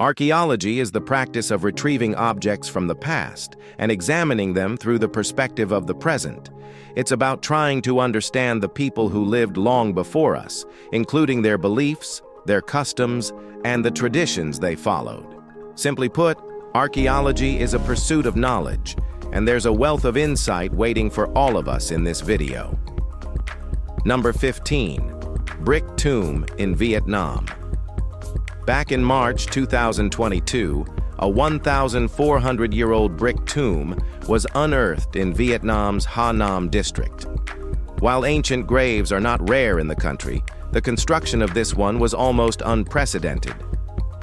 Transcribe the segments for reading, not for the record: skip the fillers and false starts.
Archaeology is the practice of retrieving objects from the past and examining them through the perspective of the present. It's about trying to understand the people who lived long before us, including their beliefs, their customs, and the traditions they followed. Simply put, archaeology is a pursuit of knowledge, and there's a wealth of insight waiting for all of us in this video. Number 15. Brick Tomb in Vietnam. Back in March 2022, a 1,400-year-old brick tomb was unearthed in Vietnam's Ha Nam district. While ancient graves are not rare in the country, the construction of this one was almost unprecedented.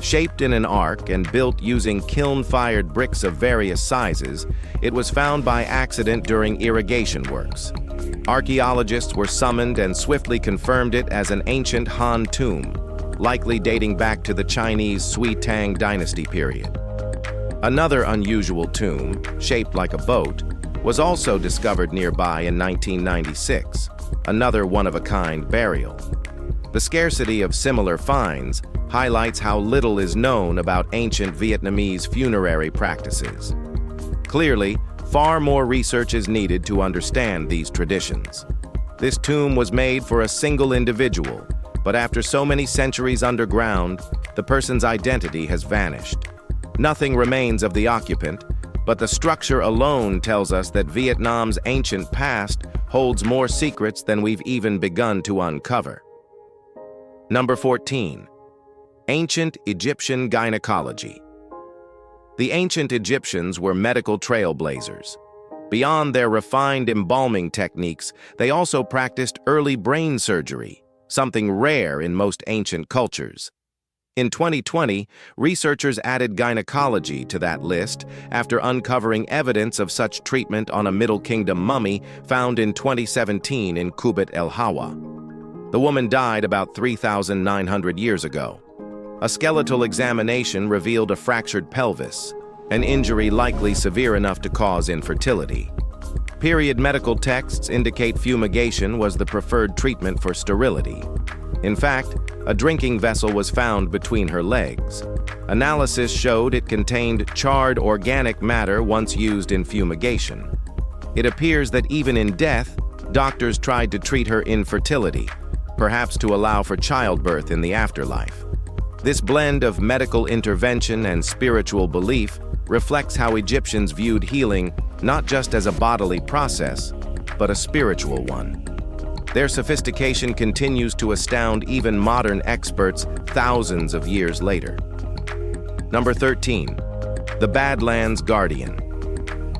Shaped in an arc and built using kiln-fired bricks of various sizes, it was found by accident during irrigation works. Archaeologists were summoned and swiftly confirmed it as an ancient Han tomb, likely dating back to the Chinese Sui Tang dynasty period. Another unusual tomb, shaped like a boat, was also discovered nearby in 1996, another one-of-a-kind burial. The scarcity of similar finds highlights how little is known about ancient Vietnamese funerary practices. Clearly, far more research is needed to understand these traditions. This tomb was made for a single individual, but after so many centuries underground, the person's identity has vanished. Nothing remains of the occupant, but the structure alone tells us that Vietnam's ancient past holds more secrets than we've even begun to uncover. Number 14. Ancient Egyptian Gynecology. The ancient Egyptians were medical trailblazers. Beyond their refined embalming techniques, they also practiced early brain surgery, something rare in most ancient cultures. In 2020, researchers added gynecology to that list after uncovering evidence of such treatment on a Middle Kingdom mummy found in 2017 in Kubit el Hawa. The woman died about 3,900 years ago. A skeletal examination revealed a fractured pelvis, an injury likely severe enough to cause infertility. Period medical texts indicate fumigation was the preferred treatment for sterility. In fact, a drinking vessel was found between her legs. Analysis showed it contained charred organic matter once used in fumigation. It appears that even in death, doctors tried to treat her infertility, perhaps to allow for childbirth in the afterlife. This blend of medical intervention and spiritual belief reflects how Egyptians viewed healing not just as a bodily process, but a spiritual one. Their sophistication continues to astound even modern experts thousands of years later. Number 13. The Badlands Guardian.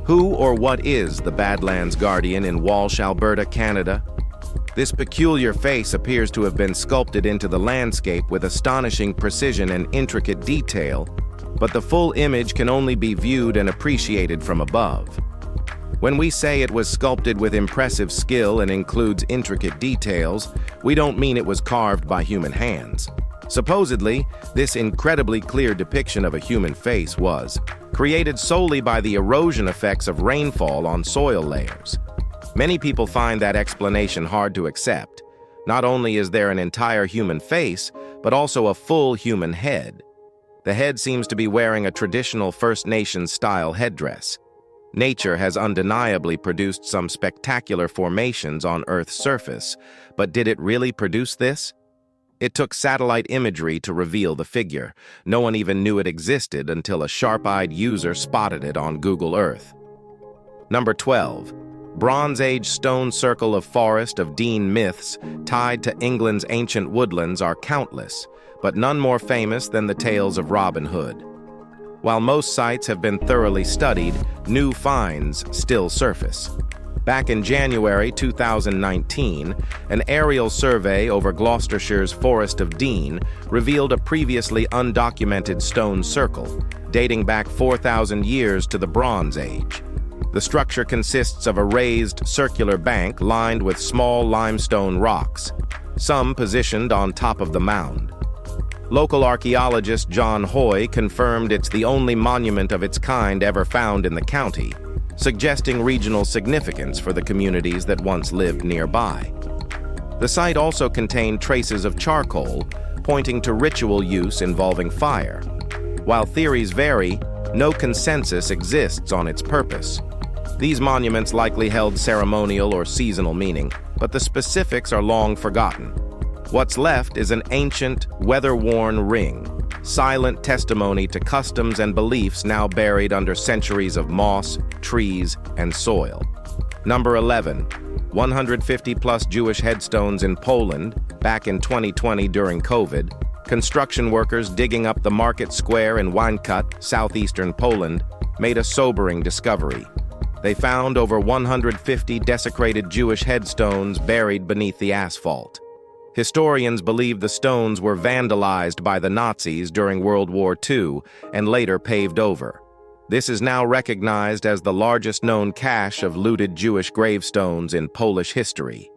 Who or what is the Badlands Guardian in Walsh, Alberta, Canada? This peculiar face appears to have been sculpted into the landscape with astonishing precision and intricate detail, but the full image can only be viewed and appreciated from above. When we say it was sculpted with impressive skill and includes intricate details, we don't mean it was carved by human hands. Supposedly, this incredibly clear depiction of a human face was created solely by the erosion effects of rainfall on soil layers. Many people find that explanation hard to accept. Not only is there an entire human face, but also a full human head. The head seems to be wearing a traditional First Nations-style headdress. Nature has undeniably produced some spectacular formations on Earth's surface, but did it really produce this? It took satellite imagery to reveal the figure. No one even knew it existed until a sharp-eyed user spotted it on Google Earth. Number 12. Bronze Age stone circle of Forest of Dean myths tied to England's ancient woodlands are countless, but none more famous than the tales of Robin Hood. While most sites have been thoroughly studied, new finds still surface. Back in January 2019, an aerial survey over Gloucestershire's Forest of Dean revealed a previously undocumented stone circle, dating back 4,000 years to the Bronze Age. The structure consists of a raised circular bank lined with small limestone rocks, some positioned on top of the mound. Local archaeologist John Hoy confirmed it's the only monument of its kind ever found in the county, suggesting regional significance for the communities that once lived nearby. The site also contained traces of charcoal, pointing to ritual use involving fire. While theories vary, no consensus exists on its purpose. These monuments likely held ceremonial or seasonal meaning, but the specifics are long forgotten. What's left is an ancient, weather-worn ring, silent testimony to customs and beliefs now buried under centuries of moss, trees, and soil. Number 11. 150-plus Jewish headstones in Poland, back in 2020 during COVID. Construction workers digging up the market square in Łańcut, southeastern Poland, made a sobering discovery. They found over 150 desecrated Jewish headstones buried beneath the asphalt. Historians believe the stones were vandalized by the Nazis during World War II and later paved over. This is now recognized as the largest known cache of looted Jewish gravestones in Polish history.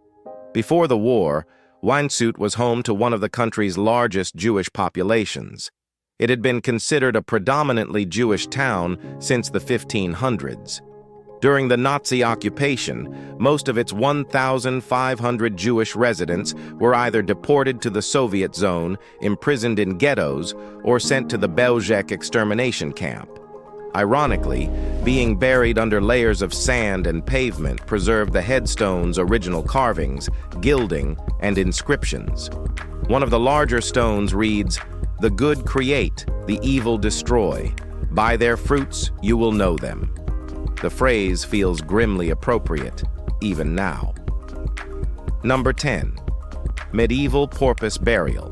Before the war, Łańcut was home to one of the country's largest Jewish populations. It had been considered a predominantly Jewish town since the 1500s. During the Nazi occupation, most of its 1,500 Jewish residents were either deported to the Soviet zone, imprisoned in ghettos, or sent to the Belzec extermination camp. Ironically, being buried under layers of sand and pavement preserved the headstones' original carvings, gilding, and inscriptions. One of the larger stones reads, "The good create, the evil destroy. By their fruits you will know them." The phrase feels grimly appropriate, even now. Number 10. Medieval porpus burial.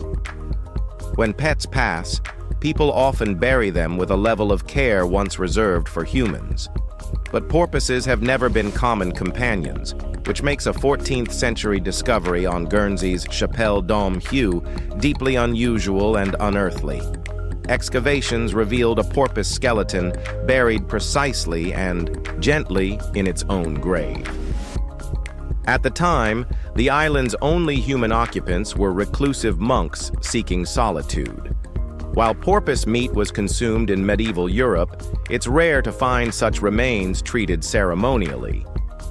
When pets pass, people often bury them with a level of care once reserved for humans. But porpoises have never been common companions, which makes a 14th century discovery on Guernsey's Chapelle d'Homme deeply unusual and unearthly. Excavations revealed a porpoise skeleton buried precisely and gently in its own grave. At the time, the island's only human occupants were reclusive monks seeking solitude. While porpoise meat was consumed in medieval Europe, it's rare to find such remains treated ceremonially.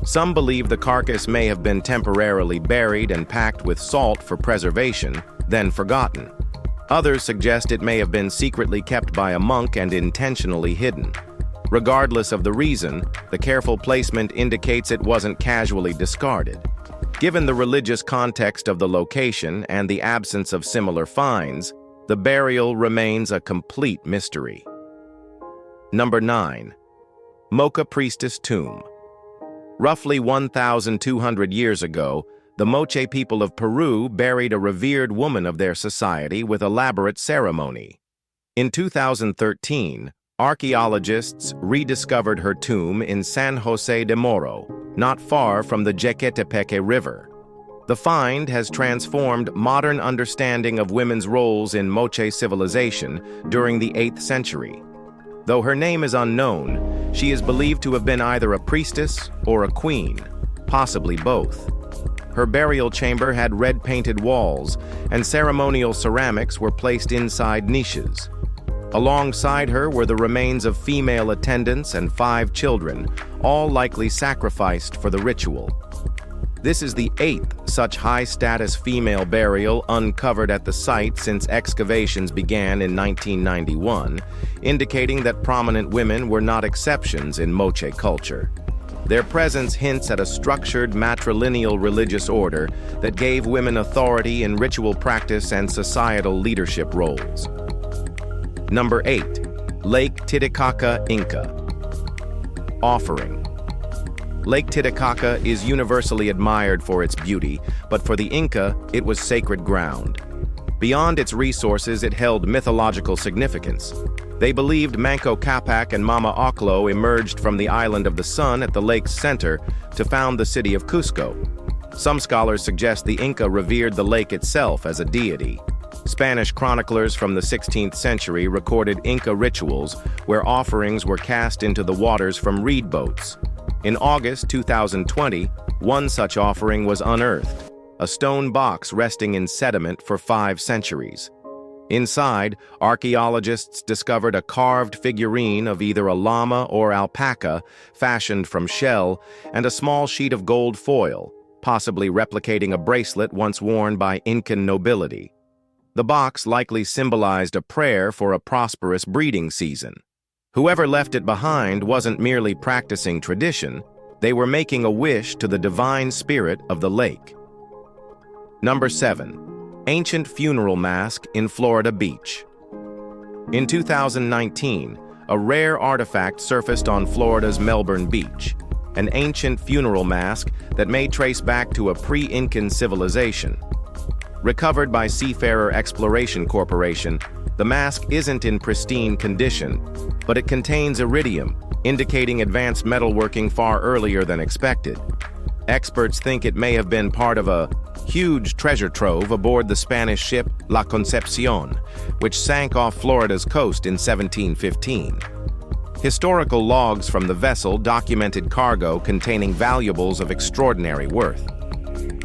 Some believe the carcass may have been temporarily buried and packed with salt for preservation, then forgotten. Others suggest it may have been secretly kept by a monk and intentionally hidden. Regardless of the reason, the careful placement indicates it wasn't casually discarded. Given the religious context of the location and the absence of similar finds, the burial remains a complete mystery. Number 9. Mocha Priestess tomb. Roughly 1,200 years ago, the Moche people of Peru buried a revered woman of their society with elaborate ceremony. In 2013, archaeologists rediscovered her tomb in San Jose de Moro, not far from the Jequetepeque River. The find has transformed modern understanding of women's roles in Moche civilization during the 8th century. Though her name is unknown, she is believed to have been either a priestess or a queen, possibly both. Her burial chamber had red-painted walls, and ceremonial ceramics were placed inside niches. Alongside her were the remains of female attendants and 5 children, all likely sacrificed for the ritual. This is the 8th such high-status female burial uncovered at the site since excavations began in 1991, indicating that prominent women were not exceptions in Moche culture. Their presence hints at a structured matrilineal religious order that gave women authority in ritual practice and societal leadership roles. Number 8. Lake Titicaca Inca. Offering. Lake Titicaca is universally admired for its beauty, but for the Inca, it was sacred ground. Beyond its resources, it held mythological significance. They believed Manco Capac and Mama Oclo emerged from the island of the sun at the lake's center to found the city of Cusco. Some scholars suggest the Inca revered the lake itself as a deity. Spanish chroniclers from the 16th century recorded Inca rituals where offerings were cast into the waters from reed boats. In August 2020, one such offering was unearthed, a stone box resting in sediment for 5 centuries. Inside, archaeologists discovered a carved figurine of either a llama or alpaca fashioned from shell and a small sheet of gold foil, possibly replicating a bracelet once worn by Incan nobility. The box likely symbolized a prayer for a prosperous breeding season. Whoever left it behind wasn't merely practicing tradition, they were making a wish to the divine spirit of the lake. Number 7. Ancient funeral mask in Florida beach. In 2019, a rare artifact surfaced on Florida's Melbourne beach, an ancient funeral mask that may trace back to a pre-Incan civilization. Recovered by Seafarer Exploration Corporation, the mask isn't in pristine condition, but it contains iridium, indicating advanced metalworking far earlier than expected. Experts think it may have been part of a huge treasure trove aboard the Spanish ship La Concepcion, which sank off Florida's coast in 1715. Historical logs from the vessel documented cargo containing valuables of extraordinary worth.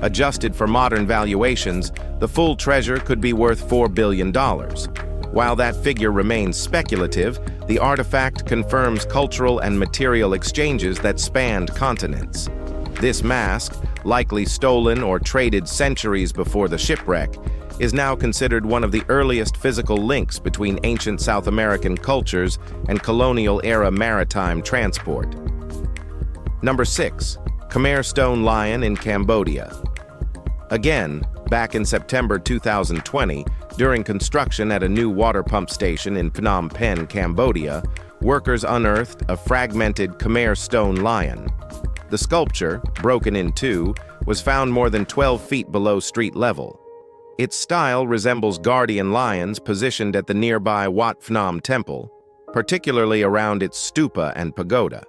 Adjusted for modern valuations, the full treasure could be worth $4 billion. While that figure remains speculative, the artifact confirms cultural and material exchanges that spanned continents. This mask, likely stolen or traded centuries before the shipwreck, is now considered one of the earliest physical links between ancient South American cultures and colonial-era maritime transport. Number 6. Khmer Stone Lion in Cambodia. Again, back in September 2020, during construction at a new water pump station in Phnom Penh, Cambodia, workers unearthed a fragmented Khmer stone lion. The sculpture, broken in two, was found more than 12 feet below street level. Its style resembles guardian lions positioned at the nearby Wat Phnom temple, particularly around its stupa and pagoda.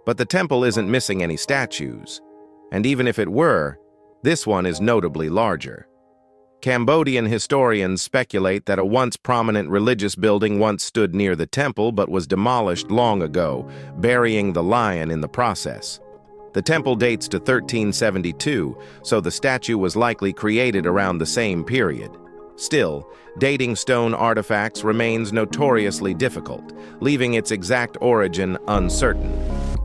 But the temple isn't missing any statues, and even if it were, this one is notably larger. Cambodian historians speculate that a once prominent religious building once stood near the temple but was demolished long ago, burying the lion in the process. The temple dates to 1372, so the statue was likely created around the same period. Still, dating stone artifacts remains notoriously difficult, leaving its exact origin uncertain.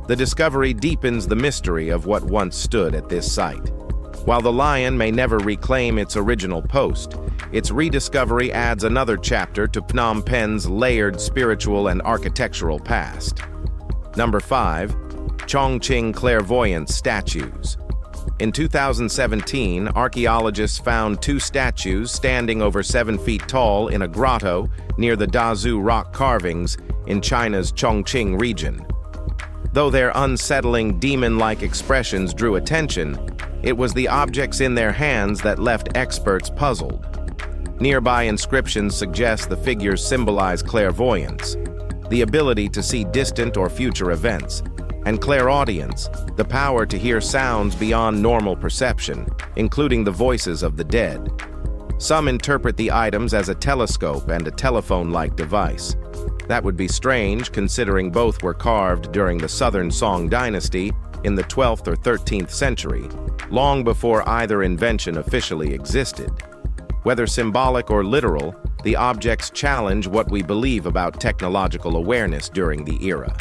The discovery deepens the mystery of what once stood at this site. While the lion may never reclaim its original post, its rediscovery adds another chapter to Phnom Penh's layered spiritual and architectural past. Number 5. Chongqingclairvoyance statues. In 2017, archaeologists found two statues standing over 7 feet tall in a grotto near the Dazhu rock carvings in China's Chongqing region. Though their unsettling, demon-like expressions drew attention, it was the objects in their hands that left experts puzzled. Nearby inscriptions suggest the figures symbolize clairvoyance, the ability to see distant or future events, and clairaudience, the power to hear sounds beyond normal perception, including the voices of the dead. Some interpret the items as a telescope and a telephone-like device. That would be strange, considering both were carved during the Southern Song dynasty in the 12th or 13th century, long before either invention officially existed. Whether symbolic or literal, the objects challenge what we believe about technological awareness during the era.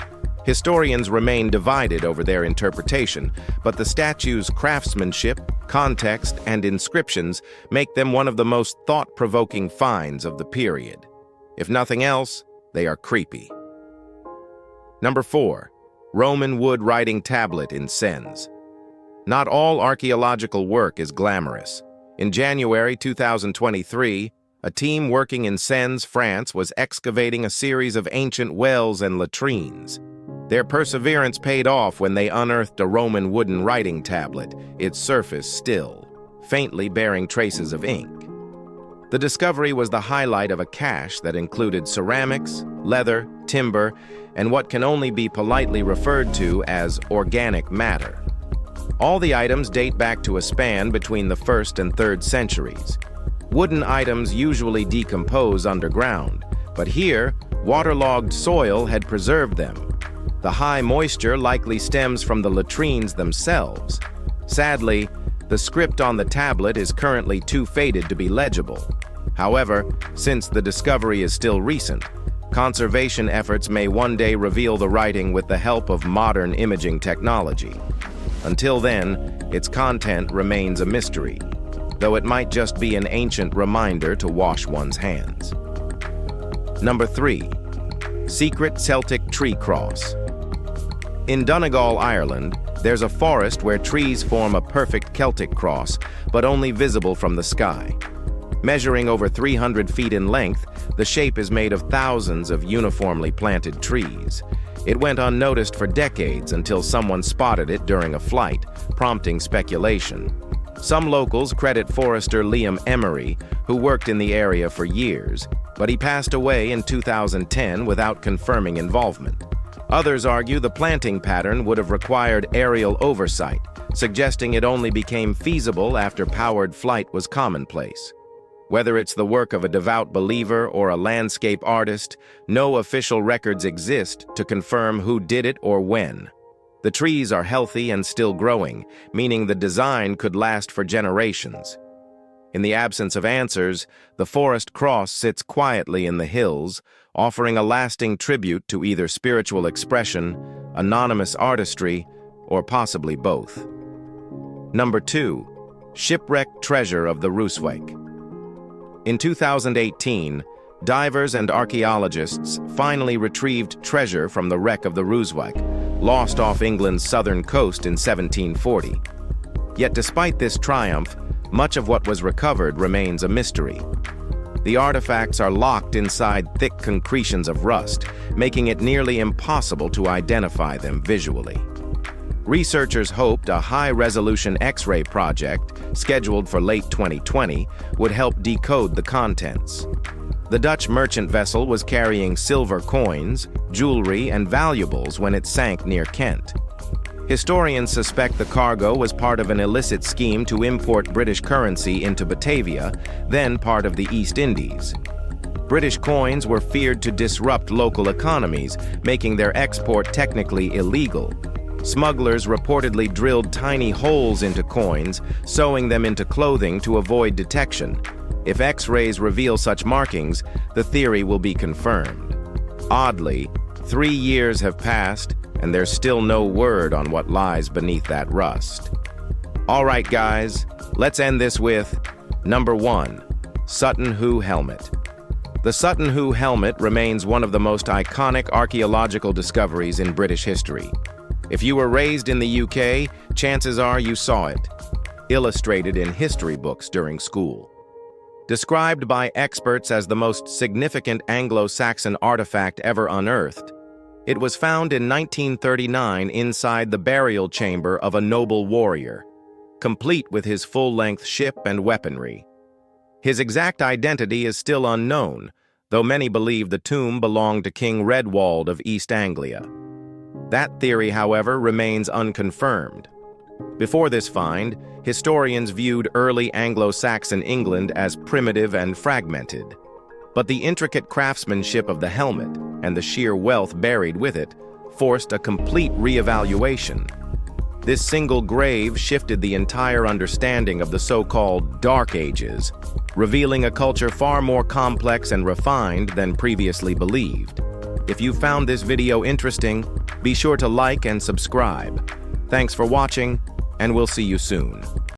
Historians remain divided over their interpretation, but the statue's craftsmanship, context, and inscriptions make them one of the most thought-provoking finds of the period. If nothing else, they are creepy. Number 4. Roman wood writing tablet in Sens. Not all archaeological work is glamorous. In January 2023, a team working in Sens, France, was excavating a series of ancient wells and latrines. Their perseverance paid off when they unearthed a Roman wooden writing tablet, its surface still, faintly bearing traces of ink. The discovery was the highlight of a cache that included ceramics, leather, timber, and what can only be politely referred to as organic matter. All the items date back to a span between the 1st and 3rd centuries. Wooden items usually decompose underground, but here, waterlogged soil had preserved them. The high moisture likely stems from the latrines themselves. Sadly, the script on the tablet is currently too faded to be legible. However, since the discovery is still recent, conservation efforts may one day reveal the writing with the help of modern imaging technology. Until then, its content remains a mystery. though it might just be an ancient reminder to wash one's hands. Number 3. Secret Celtic Tree Cross. In Donegal, Ireland, there's a forest where trees form a perfect Celtic cross, but only visible from the sky. Measuring over 300 feet in length, the shape is made of thousands of uniformly planted trees. It went unnoticed for decades until someone spotted it during a flight, prompting speculation. Some locals credit forester Liam Emery, who worked in the area for years, but he passed away in 2010 without confirming involvement. Others argue the planting pattern would have required aerial oversight, suggesting it only became feasible after powered flight was commonplace. Whether it's the work of a devout believer or a landscape artist, no official records exist to confirm who did it or when. The trees are healthy and still growing, meaning the design could last for generations. In the absence of answers, the forest cross sits quietly in the hills, offering a lasting tribute to either spiritual expression, anonymous artistry, or possibly both. Number 2. Shipwreck Treasure of the Rusev. In 2018, divers and archaeologists finally retrieved treasure from the wreck of the Rusev, lost off England's southern coast in 1740. Yet despite this triumph, much of what was recovered remains a mystery. The artifacts are locked inside thick concretions of rust, making it nearly impossible to identify them visually. Researchers hoped a high-resolution X-ray project, scheduled for late 2020, would help decode the contents. The Dutch merchant vessel was carrying silver coins, jewelry, and valuables when it sank near Kent. Historians suspect the cargo was part of an illicit scheme to import British currency into Batavia, then part of the East Indies. British coins were feared to disrupt local economies, making their export technically illegal. Smugglers reportedly drilled tiny holes into coins, sewing them into clothing to avoid detection. If X-rays reveal such markings, the theory will be confirmed. Oddly, 3 years have passed, and there's still no word on what lies beneath that rust. All right, guys, let's end this with number 1, Sutton Who Helmet. The Sutton Who Helmet remains one of the most iconic archaeological discoveries in British history. If you were raised in the UK, chances are you saw it, illustrated in history books during school. Described by experts as the most significant Anglo-Saxon artifact ever unearthed, it was found in 1939 inside the burial chamber of a noble warrior, complete with his full-length ship and weaponry. His exact identity is still unknown, though many believe the tomb belonged to King Redwald of East Anglia. That theory, however, remains unconfirmed. Before this find, historians viewed early Anglo-Saxon England as primitive and fragmented. But the intricate craftsmanship of the helmet and the sheer wealth buried with it forced a complete reevaluation. This single grave shifted the entire understanding of the so-called Dark Ages, revealing a culture far more complex and refined than previously believed. If you found this video interesting, be sure to like and subscribe. Thanks for watching, and we'll see you soon.